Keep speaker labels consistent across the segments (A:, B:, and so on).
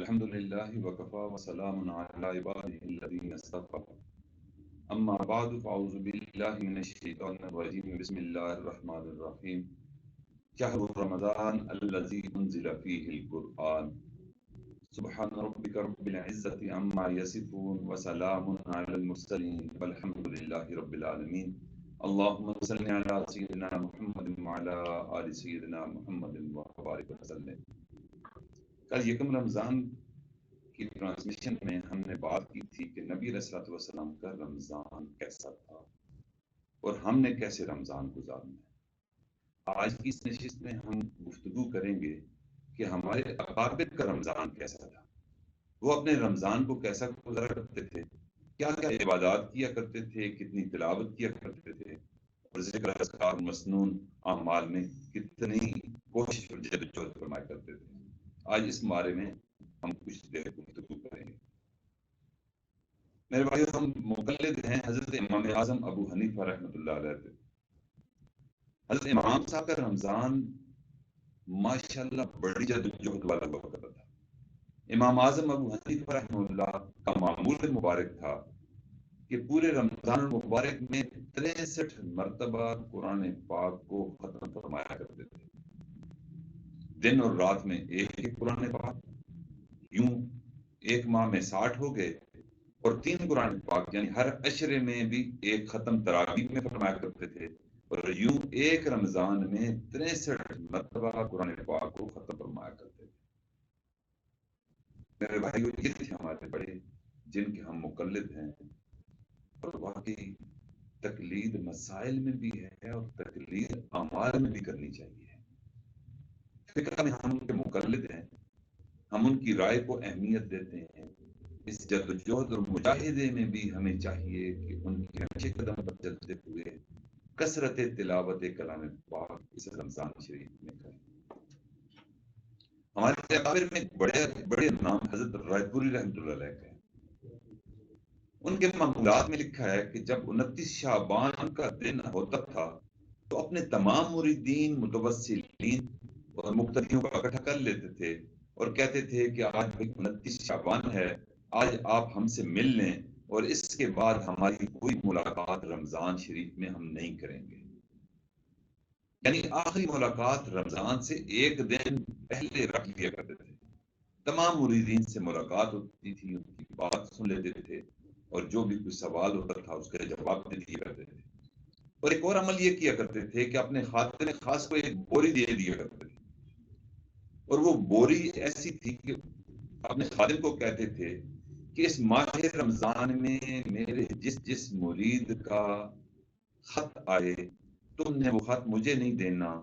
A: الحمد لله وكفى وسلام على عباده الذين اصطفى أما بعد فأعوذ بالله من الشيطان الرجيم بسم الله الرحمن الرحيم شهر رمضان الذي أنزل فيه القرآن سبحان ربك رب العزة عما يصفون وسلام على المرسلين والحمد لله رب العالمين اللهم صل على سيدنا محمد وعلى آل سيدنا محمد وبارك وسلم. کل یکم رمضان کی ٹرانسمیشن میں ہم نے بات کی تھی کہ نبی علیہ الصلوۃ والسلام کا رمضان کیسا تھا اور ہم نے کیسے رمضان گزارنا ہے. آج کی اس نشست میں ہم گفتگو کریں گے کہ ہمارے اکابر کا رمضان کیسا تھا، وہ اپنے رمضان کو کیسا گزارا کرتے تھے، کیا کیا عبادات کیا کرتے تھے، کتنی تلاوت کیا کرتے تھے اور ذکر اذکار مسنون اعمال میں کتنی کوشش اور جدوجہد فرمایا کرتے تھے. آج اس بارے میں ہم کچھ دیر گفتگو کریں گے. میرے بھائیو، ہم مقلد ہیں حضرت امام اعظم ابو حنیفہ رحمۃ اللہ علیہ پہ. حضرت امام صاحب کا رمضان ماشاءاللہ بڑی جدوجہد والا وقت تھا. امام اعظم ابو حنیفہ رحمۃ اللہ کا معمول مبارک تھا کہ پورے رمضان المبارک میں 63 مرتبہ قرآن پاک کو ختم فرمایا کرتے تھے. دن اور رات میں ایک قرآن پاک، یوں ایک ماہ میں 60 ہو گئے، اور 3 قرآن پاک یعنی ہر عشرے میں بھی ایک ختم تراویح میں فرمایا کرتے تھے، اور یوں ایک رمضان میں 63 مرتبہ قرآن پاک کو ختم فرمایا کرتے تھے. میرے بھائیو، یہ تھے ہمارے بڑے جن کے ہم مقلد ہیں، اور واقعی تقلید مسائل میں بھی ہے اور تقلید اعمال میں بھی کرنی چاہیے. فکر میں ہم ان کے مقلد ہیں، ہم ان کی رائے کو اہمیت دیتے ہیں. اس جدوجہد اور مجاہدے میں بھی ہمیں چاہیے کہ ان کے نقش قدم پر چلتے ہوئے کثرت تلاوت کلام پاک اس رمضان شریف میں کریں. ہمارے اکابر میں بڑے بڑے نام حضرت رائے پوری رحمۃ اللہ علیہ کے. ان کے معمولات میں لکھا ہے کہ جب 29 شعبان کا دن ہوتا تھا تو اپنے تمام مریدین، متوسلین اور مقتدیوں کو اکٹھا کر لیتے تھے اور کہتے تھے کہ آج 29 شعبان ہے، آج آپ ہم سے مل لیں، اور اس کے بعد ہماری کوئی ملاقات رمضان شریف میں ہم نہیں کریں گے. یعنی آخری ملاقات رمضان سے ایک دن پہلے رکھ لیا کرتے تھے. تمام مریدین سے ملاقات ہوتی تھی، ان کی بات سن لیتے تھے، اور جو بھی کوئی سوال ہوتا تھا اس کا جواب دے دیا کرتے تھے. اور ایک اور عمل یہ کیا کرتے تھے کہ اپنے خادم خاص کو ایک بوری دے دیا کرتے تھے، اور وہ بوری ایسی تھی کہ اپنے خادم کو کہتے تھے کہ اس ماہ رمضان میں میرے جس مرید کا خط آئے تم نے وہ خط مجھے نہیں دینا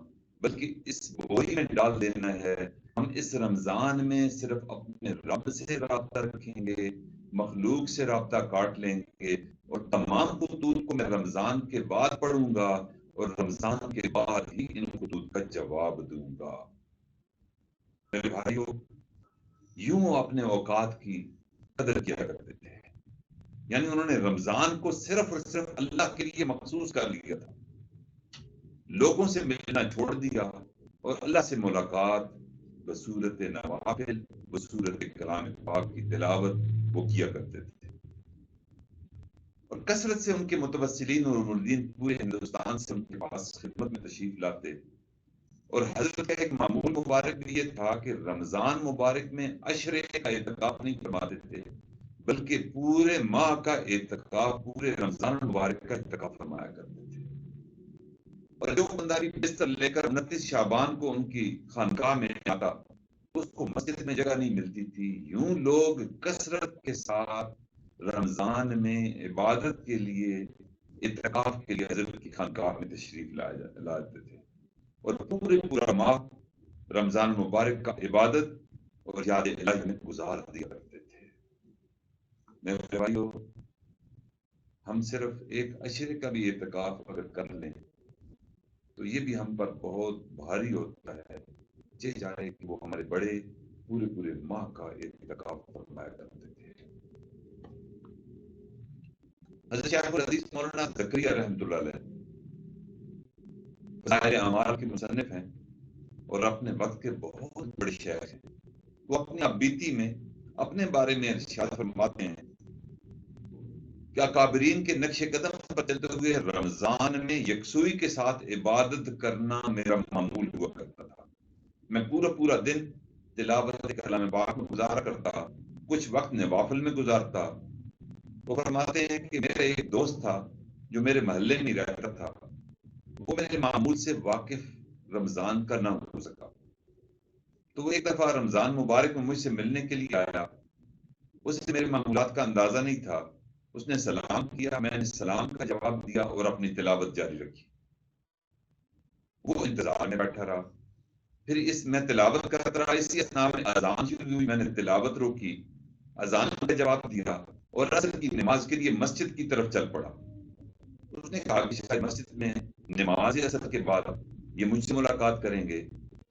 A: بلکہ اس بوری میں ڈال دینا ہے. ہم اس رمضان میں صرف اپنے رب سے رابطہ رکھیں گے، مخلوق سے رابطہ کاٹ لیں گے، اور تمام خطوط کو میں رمضان کے بعد پڑھوں گا اور رمضان کے بعد ہی ان خطوط کا جواب دوں گا. میرے بھائیو، یوں اپنے اوقات کی قدر کیا کرتے تھے. یعنی انہوں نے رمضان کو صرف اور صرف اللہ کے لیے مخصوص کر لیا تھا. لوگوں سے ملنا چھوڑ دیا اور اللہ سے ملاقات بصورت نوافل، بصورت کلام پاک کی تلاوت وہ کیا کرتے تھے. اور کثرت سے ان کے متوسلین اور مریدین پورے ہندوستان سے ان کے پاس خدمت میں تشریف لاتے. اور حضرت کا ایک معمول مبارک بھی یہ تھا کہ رمضان مبارک میں عشرے کا اعتکاف نہیں فرماتے تھے بلکہ پورے ماہ کا اعتکاف، پورے رمضان مبارک کا اعتکاف فرمایا کرتے تھے. اور جو بندہ بھی بستر لے کر 29 شعبان کو ان کی خانقاہ میں آتا اس کو مسجد میں جگہ نہیں ملتی تھی. یوں لوگ کثرت کے ساتھ رمضان میں عبادت کے لیے، اعتکاف کے لیے حضرت کی خانقاہ میں تشریف لاتے تھے، اور پورا ماہ رمضان مبارک کا عبادت اور یاد الہی میں گزار دیا کرتے تھے. میرے بھائیو، ہم صرف ایک عشرے کا بھی اعتکاف اگر کر لیں تو یہ بھی ہم پر بہت بھاری ہوتا ہے. چاہے جائے کہ وہ ہمارے بڑے پورے ماہ کا اعتکاف فرمایا کرتے تھے. حضرت شیخ الحدیث مولانا زکریا رحمۃ اللہ علیہ فضائل اعمال کے مصنف ہیں اور اپنے وقت کے بہت بڑے شیخ ہیں. وہ اپنی ابیتی میں اپنے بارے میں ارشاد فرماتے ہیں کہ اکابرین کے نقش قدم پر چلتے ہوئے رمضان میں یکسوئی کے ساتھ عبادت کرنا میرا معمول ہوا کرتا تھا. میں پورا دن تلاوت کلام پاک میں گزارا کرتا، کچھ وقت نوافل میں گزارتا. وہ فرماتے ہیں کہ میرا ایک دوست تھا جو میرے محلے میں رہتا تھا، وہ میرے معمول سے واقف رمضان کا نہ ہو سکا، تو وہ ایک دفعہ رمضان مبارک میں مجھ سے ملنے کے لیے آیا. اسے میرے معمولات کا اندازہ نہیں تھا. اس نے سلام کیا، میں نے سلام کا جواب دیا اور اپنی تلاوت جاری رکھی. وہ انتظار میں بیٹھا رہا. پھر میں تلاوت کرتا رہا. اسی اثناء میں اذان شروع ہوئی. میں نے تلاوت روکی، اذان کا جواب دیا اور عصر کی نماز کے لیے مسجد کی طرف چل پڑا. اس نے کہا کہ شاید مسجد میں نماز عصر کے بعد یہ مجھ سے ملاقات کریں گے،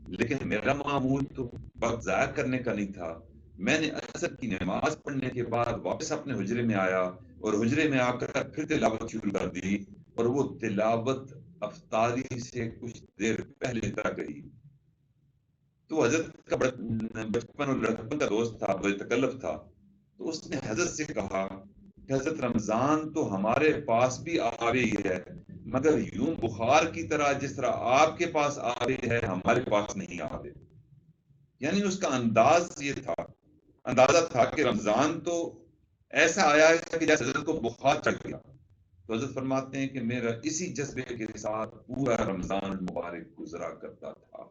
A: لیکن میرا معمول تو وقت ضائع کرنے کا نہیں تھا. میں نے عصر کی نماز پڑھنے کے بعد واپس اپنے حجرے میں آیا اور حجرے میں آ کر پھر تلاوت شروع کر دی، اور وہ تلاوت افطاری سے کچھ دیر پہلے تک گئی. تو حضرت کا بچپن اور لڑکپن کا دوست تھا، بڑے تکلف تھا. تو اس نے حضرت سے کہا کہ حضرت رمضان تو ہمارے پاس بھی آ رہی ہے، مگر یوں بخار کی طرح جس طرح آپ کے پاس آ رہی ہے ہمارے پاس نہیں آ رہی. یعنی اس کا اندازہ تھا کہ رمضان تو ایسا آیا ہے کہ جیسے حضرت کو بخار چڑھ گیا. تو حضرت فرماتے ہیں کہ میرا اسی جذبے کے ساتھ پورا رمضان مبارک گزرا کرتا تھا.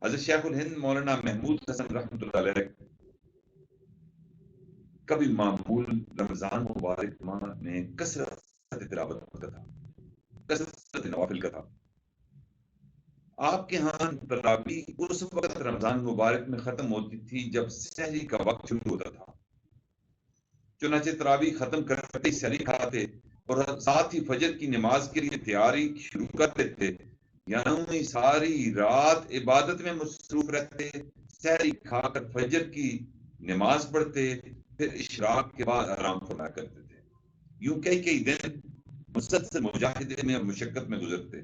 A: حضرت شیخ الہند مولانا محمود حسن رحمۃ اللہ علیہ کبھی معمول رمضان مبارک ماہ میں کثرت تلاوت ہوتا تھا، کثرت نوافل کا تھا. آپ کے ہاں تراویح اس وقت رمضان مبارک میں ختم ہوتی تھی جب سحری کا وقت شروع ہوتا تھا. چنانچہ تراویح ختم کرتے ہی سحری کھاتے اور ساتھ ہی فجر کی نماز کے لیے تیاری شروع کر دیتے. یعنی ساری رات عبادت میں مصروف رہتے، سحری کھا کر فجر کی نماز پڑھتے، پھر اشراق کے بعد آرام فرمایا کرتے تھے. یوں کئی دن مسلسل مجاہدے میں اور مشقت میں گزرتے.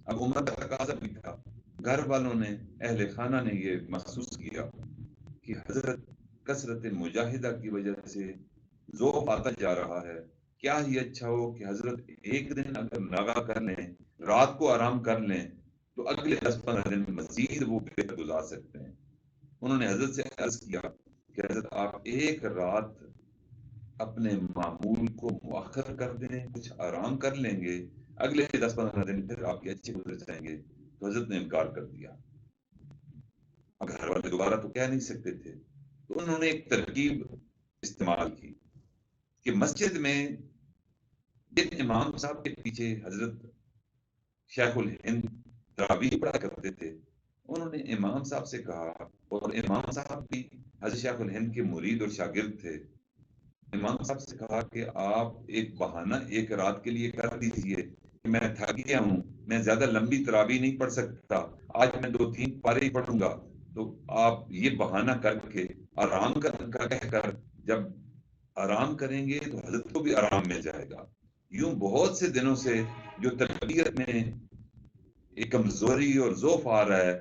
A: اب عمر کا تقاضا بھی تھا. گھر والوں نے، اہل خانہ نے یہ محسوس کیا کہ حضرت کثرت مجاہدہ کی وجہ سے ذوق آتا جا رہا ہے. کیا ہی اچھا ہو کہ حضرت ایک دن اگر ناغا کر لیں، رات کو آرام کر لیں، تو اگلے 10-15 دن مزید وہ بہتر گزار سکتے ہیں. انہوں نے حضرت سے عرض کیا کہ حضرت آپ ایک رات اپنے معمول کو مؤخر کر دیں، کچھ آرام کر لیں گے، اگلے 10-15 دن پھر آپ کے اچھے گزر جائیں گے. تو حضرت نے انکار کر دیا. اب گھر والے دوبارہ تو کہہ نہیں سکتے تھے، تو انہوں نے ایک ترکیب استعمال کی کہ مسجد میں جن امام صاحب کے پیچھے حضرت شیخ الہند تراویح پڑھا کرتے تھے، انہوں نے امام صاحب سے کہا، اور امام صاحب بھی حضرت شیخ الہند کے مرید اور شاگرد تھے، امام صاحب سے کہا کہ آپ ایک بہانہ ایک رات کے لیے کر دیجئے کہ میں تھک گیا ہوں، میں زیادہ لمبی تراویح نہیں پڑھ سکتا، آج میں 2-3 پارے ہی پڑھوں گا. تو آپ یہ بہانہ کر کے آرام کا کہہ کر جب آرام کریں گے تو حضرت کو بھی آرام مل جائے گا. یوں بہت سے دنوں سے جو تربیت میں ایک کمزوری اور ضعف آ رہا ہے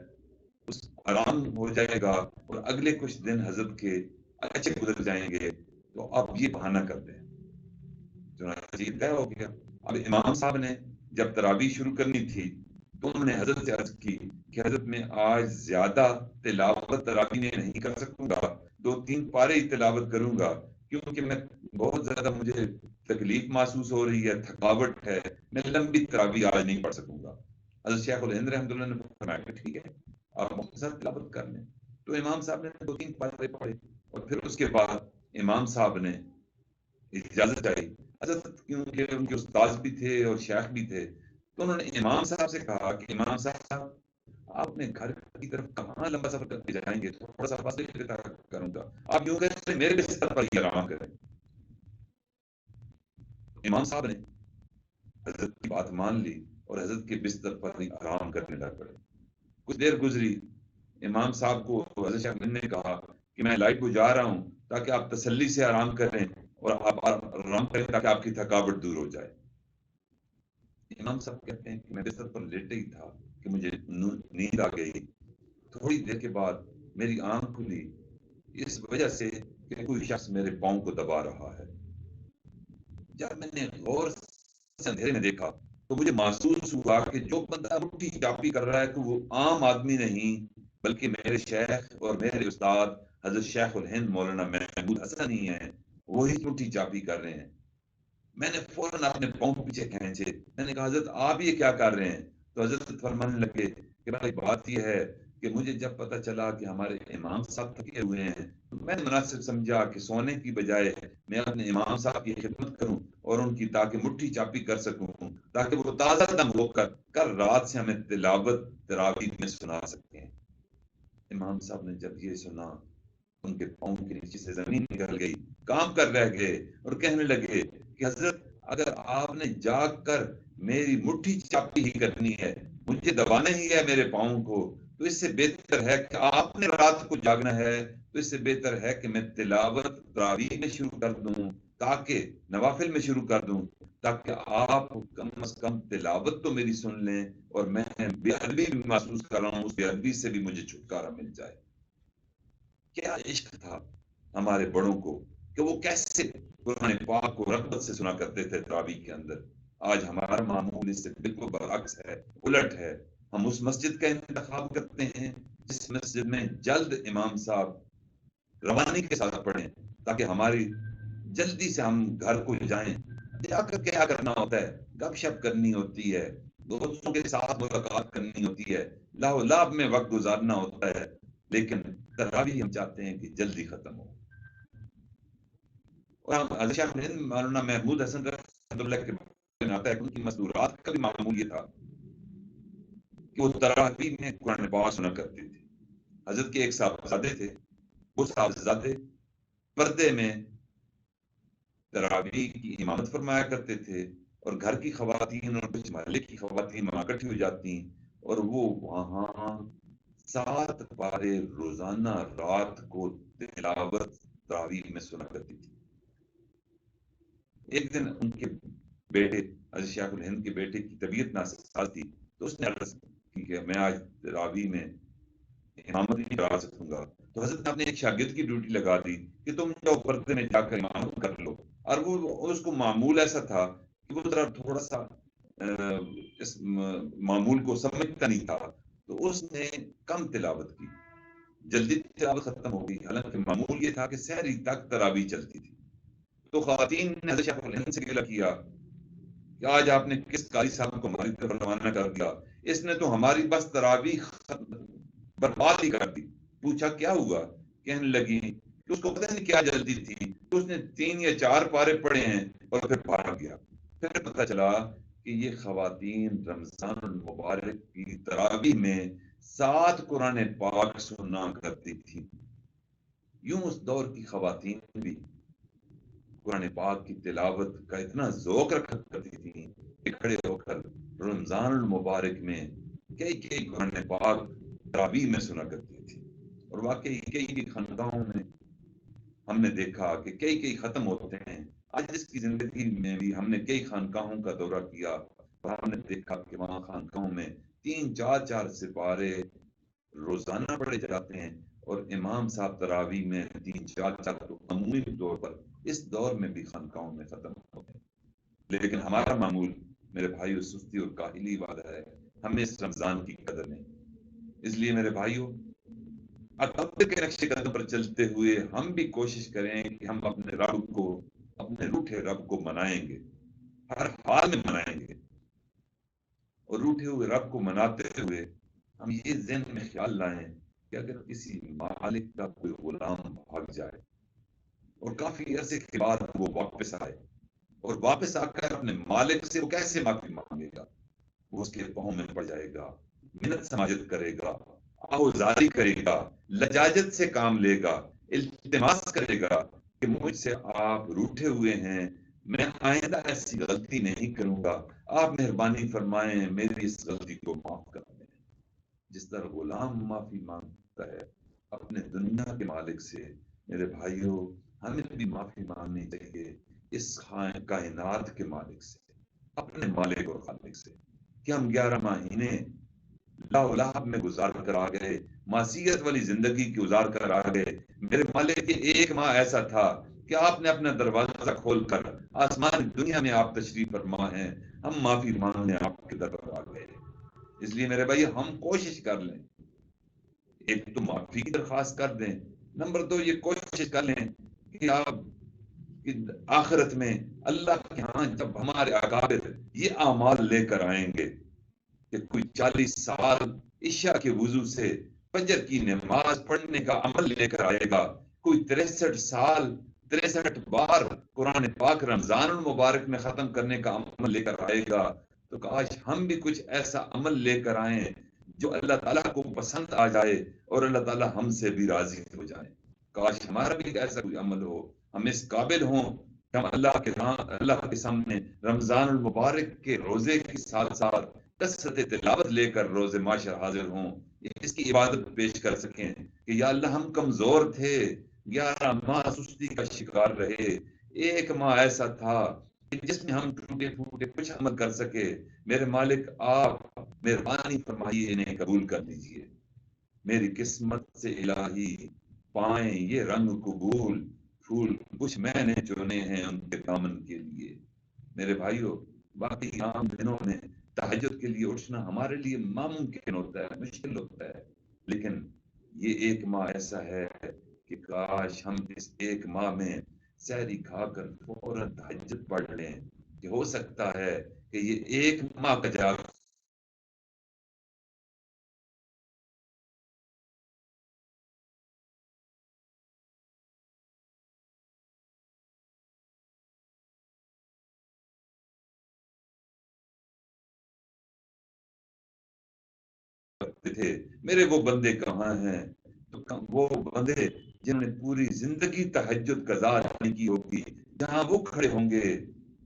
A: اس آرام ہو جائے گا اور اگلے کچھ دن حضرت کے اچھے گزر جائیں گے. تو آپ یہ بہانہ کر دیں. چنانچہ یہ طے ہو گیا. اب امام صاحب نے جب تراویح شروع کرنی تھی تو انہوں نے حضرت سے عرض کی کہ حضرت میں آج زیادہ تلاوت تراویح میں نہیں کر سکوں گا، 2-3 پارے ہی تلاوت کروں گا، کیونکہ میں بہت زیادہ مجھے تکلیف محسوس ہو رہی ہے، تھکاوٹ ہے، میں لمبی تراویح آج نہیں پڑھ سکوں گا. حضرت شیخ الہند رحمۃ اللہ نے فرمایا کہ ٹھیک ہے، آپ مختصر تلاوت کر لیں. تو امام صاحب نے 2-3 پارے پڑھے اور پھر اس کے بعد امام صاحب نے اجازت چاہی. حضرت کیونکہ ان کے استاد بھی تھے اور شیخ بھی تھے، تو انہوں نے امام صاحب سے کہا کہ امام صاحب آپ اپنے گھر کی طرف کہاں لمبا سفر کر کے جائیں گے، تھوڑا سا فاصلے کروں گا، آپ یوں کریں میرے بستر پر ہی آرام کریں. امام صاحب نے حضرت کی بات مان لی اور حضرت کے بستر پر ہی آرام کرنے لگ پڑے. کچھ دیر گزری، امام صاحب کو حضرت شیخ نے کہا کہ میں لائٹ بجھا رہا ہوں تاکہ آپ تسلی سے آرام کریں اور آپ آرام کریں تاکہ آپ کی تھکاوٹ دور ہو جائے. امام صاحب کہتے ہیں کہ میں بستر پر لیٹے ہی تھا کہ مجھے نیند آ گئی. تو تھوڑی دیر کے بعد میری آنکھ کھلی اس وجہ سے کہ کوئی شخص میرے پاؤں کو دبا رہا ہے۔ جب میں نے غور سے اندھیرے میں دیکھا تو مجھے محسوس ہوا کہ جو بندہ مٹھی چاپی کر رہا ہے کہ وہ عام آدمی نہیں بلکہ میرے شیخ اور میرے استاد حضرت شیخ الہند مولانا محمود حسن ہی ہیں، وہی مٹھی چاپی کر رہے ہیں۔ میں نے فوراً اپنے پاؤں پیچھے کھینچے، میں نے کہا حضرت آپ یہ کیا کر رہے ہیں؟ تو حضرت فرمانے لگے کہ بھائی بات یہ ہے کہ مجھے جب پتہ چلا کہ ہمارے امام صاحب تھکے ہوئے ہیں تو میں نے مناسب سمجھا کہ سونے کی بجائے میں اپنے امام صاحب کی خدمت کروں اور ان کی تاکہ مٹھی چاپی کر سکوں، تاکہ وہ تازہ دم ہو کر کل رات سے ہمیں تلاوت تراویح میں سنا سکتے ہیں۔ امام صاحب نے جب یہ سنا ان کے پاؤں کے نیچے سے زمین نکل گئی، کام کر رہ گئے اور کہنے لگے کہ حضرت اگر آپ نے جاگ کر میری مٹھی چاپی ہی کرنی ہے، مجھے دبانا ہی ہے میرے پاؤں کو، تو اس سے بہتر ہے کہ آپ نے رات کو جاگنا ہے تو اس سے بہتر ہے کہ میں تلاوت تراویح میں شروع کر دوں، تاکہ نوافل میں شروع کر دوں، تاکہ آپ کم از کم تلاوت تو میری سن لیں اور میں بے ادبی بھی محسوس کر رہا ہوں، اس بے ادبی سے بھی مجھے چھٹکارا مل جائے۔ کیا عشق تھا ہمارے بڑوں کو کہ وہ کیسے قرآن پاک کو رغبت سے سنا کرتے تھے تراویح کے اندر۔ آج ہمارا معمول اس سے بالکل برعکس ہے، الٹ ہے۔ ہم اس مسجد کا انتخاب کرتے ہیں جس مسجد میں جلد امام صاحب روانی کے ساتھ پڑھیں تاکہ ہماری جلدی سے ہم گھر کو جائیں۔ جا کر کیا کرنا ہوتا ہے؟ گپ شپ کرنی ہوتی ہے، دوستوں کے ساتھ ملاقات کرنی ہوتی ہے، لاہو لاب میں وقت گزارنا ہوتا ہے، لیکن تراویح ہم چاہتے ہیں کہ جلدی ختم ہو۔ اور ہم حضرت شیخ الہند مولانا محمود حسن رحمۃ اللہ کے بارے میں آتا ہے کہ ان کی مستورات کا بھی معمول یہ تھا کہ وہ تراویح میں قرآن پاک سنا کرتے تھے۔ حضرت کے ایک صاحبزادے تھے، وہ صاحبزادے پردے میں تراویح کی امامت فرمایا کرتے تھے اور گھر کی خواتین اور کچھ محلے کی خواتین وہاں اکٹھی ہو جاتی اور وہ وہاں 7 پارے روزانہ رات کو تلاوت تراویح میں سنا کرتی تھی۔ ایک دن ان کے بیٹے حضرت شیخ الہند کے بیٹے کی طبیعت ناساز تھی تو اس نے عرض کی کہ میں آج تراویح میں امامت نہیں کرا سکوں گا، تو حضرت نے اپنے ایک شاگرد کی ڈیوٹی لگا دی کہ تم جاؤ پردے میں جا کر امامت کر لو۔ اور وہ اس کو معمول ایسا تھا کہ وہ ذرا تھوڑا سا اس معمول کو سمجھتا نہیں تھا، تو اس نے کم تلاوت کی، جلدی تلاوت ختم ہو گئی، حالانکہ معمول یہ تھا کہ سحری تک تراویح چلتی تھی۔ تو خواتین نے حضرت شیخ الہند سے گلہ کیا کہ آج آپ نے کس قاری صاحب کو ہماری طرف روانہ کر دیا، اس نے تو ہماری بس تراویح برباد ہی کر دی۔ پوچھا کیا ہوا؟ کہنے لگی کہ اس کو پتہ نہیں کیا جلدی تھی، اس نے 3 یا 4 پارے پڑھے ہیں اور پھر بھاگ گیا۔ پھر پتہ چلا کہ یہ خواتین رمضان المبارک کی تراویح میں 7 قرآن پاک سنا کرتی تھی۔ یوں اس دور کی خواتین بھی قرآن پاک کی تلاوت کا اتنا ذوق رکھا کرتی تھیں کہ کھڑے ہو کر رمضان المبارک میں کئی قرآن پاک تراویح میں سنا کرتی تھی۔ اور واقعی کئی خانقاہوں میں ہم نے دیکھا کہ کئی ختم ہوتے ہیں۔ آج اس کی زندگی میں بھی ہم نے کئی خانقاہوں کا دورہ کیا اور ہم نے دیکھا کہ وہاں خانقاہوں میں 3-4 سپارے روزانہ پڑھے جاتے ہیں اور امام صاحب تراویح میں 3-4 تو عمومی طور پر اس دور میں بھی خانقاہوں میں ختم ہوتے ہیں۔ لیکن ہمارا معمول میرے بھائیو سستی اور کاہلی والا ہے، ہمیں اس رمضان کی قدر نہیں۔ اس لیے میرے بھائیو اکبر کے نقش قدم پر چلتے ہوئے ہم بھی کوشش کریں کہ ہم اپنے رب کو، اپنے روٹھے رب کو منائیں گے، ہر حال میں منائیں گے۔ اور روٹھے ہوئے رب کو مناتے ہوئے ہم یہ ذہن میں خیال لائیں کہ اگر کسی مالک کا کوئی غلام بھاگ جائے اور کافی عرصے کے بعد وہ واپس آئے اور واپس آ کر اپنے مالک سے وہ کیسے معافی مانگے گا؟ وہ اس کے پاؤں میں پڑ جائے گا، منت سماجت کرے گا، آہوزاری کرے گا، لجاجت سے کام لے گا، التماس کرے گا کہ مجھ سے آپ روٹھے ہوئے ہیں، میں آئندہ ایسی غلطی نہیں کروں گا، آپ مہربانی فرمائیں میری اس غلطی کو معاف کر دیں۔ جس طرح غلام معافی مانگتا ہے اپنے دنیا کے مالک سے، میرے بھائیوں ہمیں بھی معافی مانگنی چاہیے اس کائنات کے مالک سے، اپنے مالک اور خالق سے، کہ ہم 11 مہینے لاہب میں گزار کر آ گئے، معصیت والی زندگی گزار کر آ گئے۔ میرے مالک کے ایک ماہ ایسا تھا کہ آپ نے اپنا دروازہ کھول کر آسمان دنیا میں آپ تشریف فرما ہیں، ہم معافی مانگنے آپ کے در پر آ گئے۔ اس لیے میرے بھائی ہم کوشش کر لیں، ایک تو معافی کی درخواست کر دیں، نمبر دو یہ کوشش کر لیں کہ آپ کہ آخرت میں اللہ کے ہاں جب ہمارے اکابر یہ اعمال لے کر آئیں گے کہ کوئی 40 سال عشاء کے وضو سے فجر کی نماز پڑھنے کا عمل لے کر آئے گا، کوئی 63 سال 63 بار قرآن پاک رمضان المبارک میں ختم کرنے کا عمل لے کر آئے گا، تو کاش ہم بھی کچھ ایسا عمل لے کر آئیں جو اللہ تعالیٰ کو پسند آ جائے اور اللہ تعالیٰ ہم سے بھی راضی ہو جائے۔ کاش ہمارا بھی ایسا کوئی عمل ہو، ہم اس قابل ہوں کہ ہم اللہ کے سامنے رمضان المبارک کے روزے کے ساتھ ساتھ کثرت تلاوت لے کر روز معاشر حاضر ہوں، اس کی عبادت پیش کر سکیں کہ یا اللہ ہم کمزور تھے، 11 ماہ سستی کا شکار رہے، ایک ماہ ایسا تھا کہ جس میں ہم ٹوٹے پھوٹے کچھ عمل کر سکے، میرے مالک آپ مہربانی فرمائیے انہیں قبول کر لیجیے۔ میری قسمت سے الہی پائیں یہ رنگ قبول، پھول کچھ میں نے چنے ہیں ان کے دامن کے لیے۔ میرے بھائیوں، باقی عام دنوں میں تہجد کے لیے اٹھنا ہمارے لیے ناممکن ہوتا ہے، مشکل ہوتا ہے، لیکن یہ ایک ماہ ایسا ہے کہ کاش ہم اس ایک ماہ میں سحری کھا کر فوراً تہجد پڑھ لیں، کہ ہو سکتا ہے کہ یہ ایک ماہ کا جاگ کرتے تھے، میرے وہ بندے کہاں ہیں؟ تو وہ بندے جنہوں نے پوری زندگی تہجد قضا نہیں کی ہوگی، جہاں وہ کھڑے ہوں گے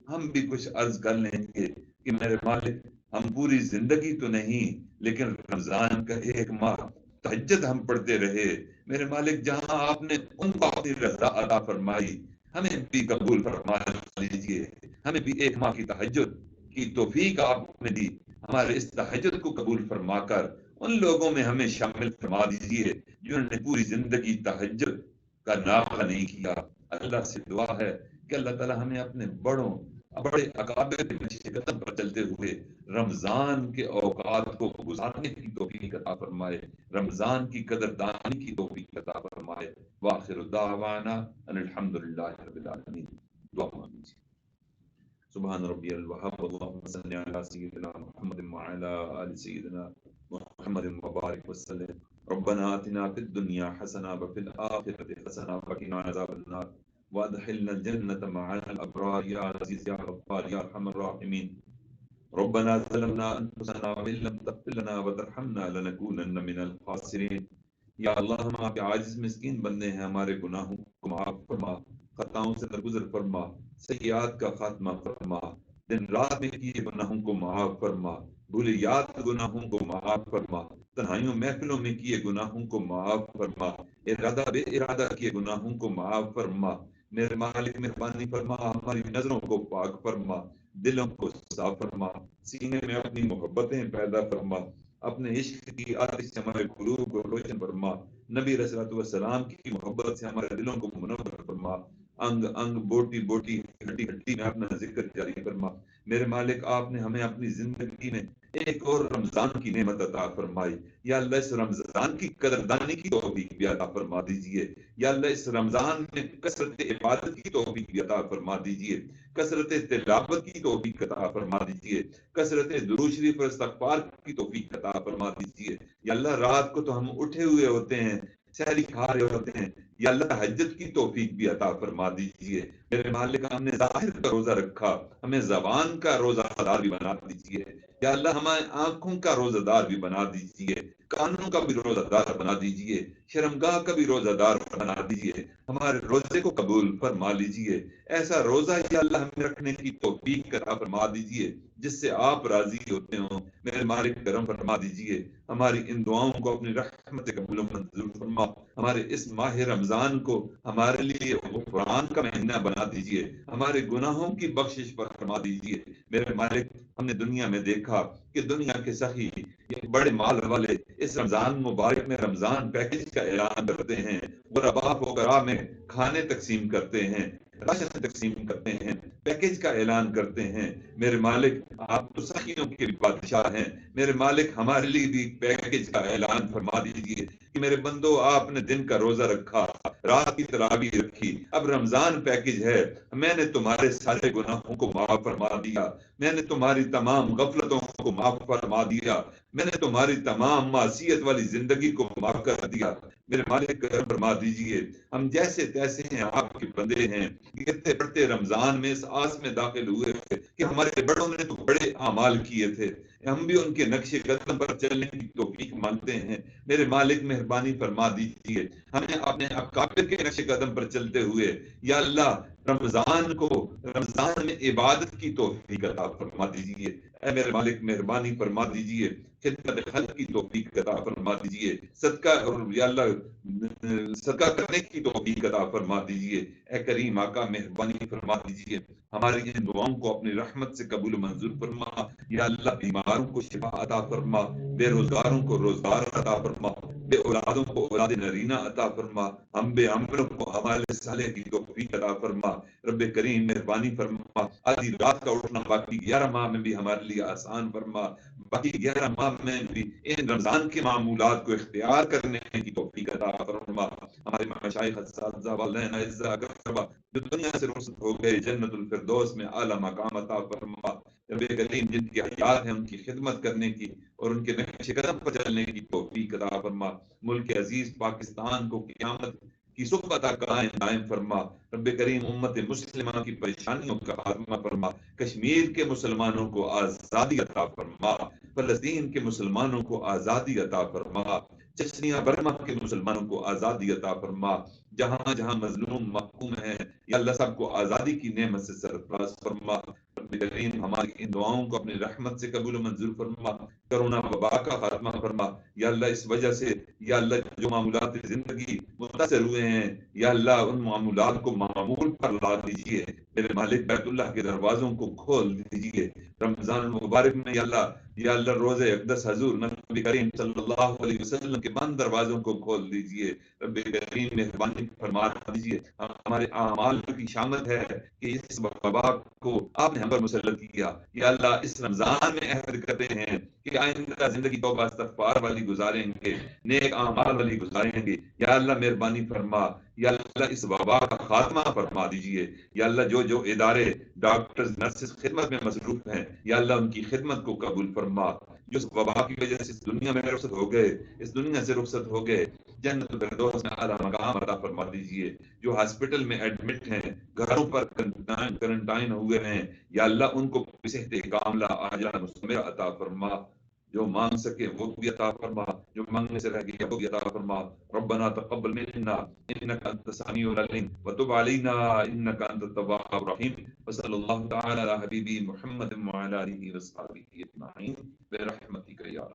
A: ہم بھی کچھ عرض کر لیں گے کہ میرے مالک ہم پوری زندگی تو نہیں لیکن رمضان کا ایک ماہ تہجد ہم پڑھتے رہے، میرے مالک جہاں آپ نے ان کو اپنی رضا عطا فرمائی ہمیں بھی قبول فرما لیجیے، ہمیں بھی ایک ماہ کی تہجد کی توفیق آپ نے دی، ہمارے اس تہجد کو قبول فرما کر ان لوگوں میں ہمیں شامل فرما دیجیے جنہوں نے پوری زندگی تہجد کا نافلہ نہیں کیا۔ اللہ سے دعا ہے کہ اللہ تعالیٰ ہمیں اپنے بڑے اکابر کے نقش قدم پر چلتے ہوئے رمضان کے اوقات کو گزارنے کی توفیق عطا فرمائے، رمضان کی قدردانی کی توفیق عطا فرمائے۔ وآخر دعوانا ان الحمدللہ رب العالمین۔ دعا مانگیے۔ سبحان ربی الوہاب، اللہم صلی علی سیدنا محمد وعلی آل سیدنا محمد مبارک وسلم۔ ربنا آتنا فی الدنیا حسنہ وفی الآخرۃ حسنہ وقنا عذاب النار وادخلنا الجنة مع الأبرار یا عزیز یا غفار یا ارحم الراحمین۔ ربنا ظلمنا انفسنا وان لم تغفر لنا وترحمنا لنکونن من الخاسرین۔ یا اللہ ہم آپ کے عاجز مسکین بندے ہیں، ہمارے گناہوں کو معاف فرما، خطاؤں سے درگزر فرما، سیئات کا خاتمہ فرما، دن رات میں کیے گناہوں کو معاف فرما، بھولے یاد گناہوں کو معاف فرما، تنہائیوں محفلوں میں کیے گناہوں کو معاف فرما، ارادہ بے ارادہ کیے گناہوں کو معاف فرما۔ میرے مالک مہربانی فرما، ہماری نظروں کو پاک فرما، دلوں کو صاف فرما، سینے میں اپنی محبتیں پیدا فرما، اپنے عشق کی آتش سے ہمارے قلوب کو روشن فرما، نبی علیہ الصلوۃ والسلام کی محبت سے ہمارے دلوں کو منور فرما، انگ انگ بوٹی بوٹی ہڈی ہڈی میں اپنا ذکر جاری فرما۔ میرے مالک آپ نے ہمیں اپنی زندگی میں ایک اور رمضان کی نعمت عطا فرمائی، یا اللہ اس رمضان کی قدردانی کی توفیق بھی عطا فرما دیجیے، یا اللہ اس رمضان میں کثرت عبادت کی توفیق بھی عطا فرما دیجیے، کثرت تلاوت کی توفیق عطا فرما دیجیے، کثرت درود شریف اور استغفار کی توفیق عطا فرما دیجیے۔ یا اللہ رات کو تو ہم اٹھے ہوئے ہوتے ہیں، سحری کھا رہے ہوتے ہیں، یا اللہ تہجد کی توفیق بھی عطا فرما دیجیے۔ میرے مالک ہم نے ظاہر کا روزہ رکھا، ہمیں زبان کا روزہ دار بھی بنا دیجیے، یا اللہ ہمیں آنکھوں کا روزہ دار بھی بنا دیجیے، کانوں کا بھی روزہ دار بنا دیجیے، شرمگاہ کا بھی روزہ دار بنا دیجیے، ہمارے روزے کو قبول فرما لیجیے۔ ایسا روزہ یا اللہ ہمیں رکھنے کی توفیق عطا فرما دیجیے جس سے آپ راضی ہوتے ہوں، میرے مالک کرم فرما دیجئے، ہماری ان دعاؤں کو اپنی رحمت سے قبول و منظور فرما، ہمارے اس ماہ رمضان کو ہمارے لیے غفران کا مہینہ بنا دیجئے، ہمارے گناہوں کی بخشش فرما دیجئے۔ میرے مالک، ہم نے دنیا میں دیکھا کہ دنیا کے سخی یہ بڑے مال والے اس رمضان مبارک میں رمضان پیکج کا اعلان کرتے ہیں، غربا فقراء میں کھانے تقسیم کرتے ہیں، راشن تقسیم کرتے ہیں، پیکج کا اعلان کرتے ہیں۔ میرے مالک، آپ تو سخیوں کے بھی بادشاہ ہیں، میرے مالک ہمارے لیے بھی پیکج کا اعلان فرما دیجیے کہ میرے بندو، آپ نے دن کا روزہ رکھا، رات کی تراویح رکھی، اب رمضان پیکج ہے، میں نے تمہارے سارے گناہوں کو معاف فرما دیا، میں نے تمہاری تمام غفلتوں کو معاف فرما دیا، میں نے تمہاری تمام معصیت والی زندگی کو معاف کر دیا۔ میرے مالک کرم فرما دیجیے، ہم جیسے تیسے ہیں، آپ کے بندے ہیں، گرتے پڑتے رمضان میں اس آس میں داخل ہوئے تھے کہ ہمارے بڑوں نے تو بڑے اعمال کیے تھے، ہم بھی ان کے نقش قدم پر چلنے کی توفیق مانگتے ہیں۔ میرے مالک مہربانی فرما دیجیے، ہمیں اپنے اکابر کے نقش قدم پر چلتے ہوئے یا اللہ رمضان میں عبادت کی توفیق عطا فرما دیجیے۔ اے میرے مالک مہربانی فرما دیجیے، خدمت خلق کی توفیق عطا فرما دیجیے، صدقہ اور یا اللہ صدقہ کرنے کی توفیق عطا فرما دیجیے۔ اے کریم آقا مہربانی فرما دیجیے، ہماری ان دعاؤں کو اپنی رحمت سے قبول منظور فرما۔ یا اللہ بیماروں کو شفا عطا فرما، بے روزگاروں کو روزگار عطا فرما، بے اولادوں کو اولاد نرینہ عطا فرما، ہم بے عمروں کو ہمارے صالح کی توفیق عطا فرما۔ رب کریم مہربانی فرما، آدھی رات کا اٹھنا باقی 11 ماہ میں بھی ہمارے لیے آسان فرما، باقی 11 ماہ میں بھی ان رمضان کے معمولات کو اختیار کرنے کی توفیق عطا فرما۔ ہمارے مشائخ اساتذہ والدین اعزاء اقربا جو دنیا سے رخصت ہو گئے، جنت الفردوس میں اعلیٰ مقام عطا فرما۔ رب کریم جن کی حیات ہے ان کی خدمت کرنے کی اور ان کے نقش قدم پر چلنے کی توفیق عطا فرما۔ ملک عزیز پاکستان کو قیامت کی صبح تک قائم فرما۔ رب کریم امت مسلمہ کی پریشانیوں کا خاتمہ فرما، کشمیر کے مسلمانوں کو آزادی عطا فرما، فلسطین کے مسلمانوں کو آزادی عطا فرما، چچنیا برما کے مسلمانوں کو آزادی عطا فرما، جہاں جہاں مظلوم محکوم ہیں یا اللہ سب کو آزادی کی نعمت سے سرفراز فرما۔ رب کریم ہماری ان دعاؤں کو اپنی رحمت سے قبول و منظور فرما، کرونا وبا کا خاتمہ فرما۔ یا اللہ اس وجہ سے یا اللہ جو معمولات زندگی متاثر ہوئے ہیں یا اللہ ان معمولات کو معمول پر لا دیجیے۔ میرے مالک بیت اللہ کے دروازوں کو کھول دیجیے۔ رمضان المبارک میں یا اللہ روز اقدس حضور نبی کریم صلی اللہ علیہ وسلم کے بند دروازوں کو کھول دیجیے۔ رب کریم مہربانی فرما دیجیے، ہمارے اعمال کی شامت ہے کہ اس وبا کو آپ نے ہم پر مسلط کیا، یا اللہ اس رمضان میں عہد کرتے ہیں کہ آئندہ زندگی توبہ استغفار والی گزاریں گے، نیک اعمال والی گزاریں گے۔ یا اللہ مہربانی فرما، یا اللہ اس وبا کا خاتمہ فرما دیجیے۔ یا اللہ جو ادارے ڈاکٹرز نرسز خدمت میں مصروف ہیں یا اللہ ان کی خدمت کو قبول فرما، جو اس وبا کی وجہ سے اس دنیا میں رخصت ہو گئے، اس دنیا سے رخصت ہو گئے، جنت الفردوس میں اعلیٰ مقام عطا فرما دیجیے۔ جو ہاسپٹل میں ایڈمٹ ہیں، گھروں پر کرنٹائن ہوئے ہیں، یا اللہ ان کو صحت کاملہ عاجلہ مستمرہ عطا فرما، جو مانگ سکے وہ بھی عطا فرما، جو مانگنے سے رہ گیا وہ بھی عطا فرما۔ ربنا تقبل منا انك انت السميع العليم وتب علينا انك انت التواب الرحيم، وصلى الله تعالى على حبيبي محمد وعلى اله وصحبه اجمعين برحمتك يا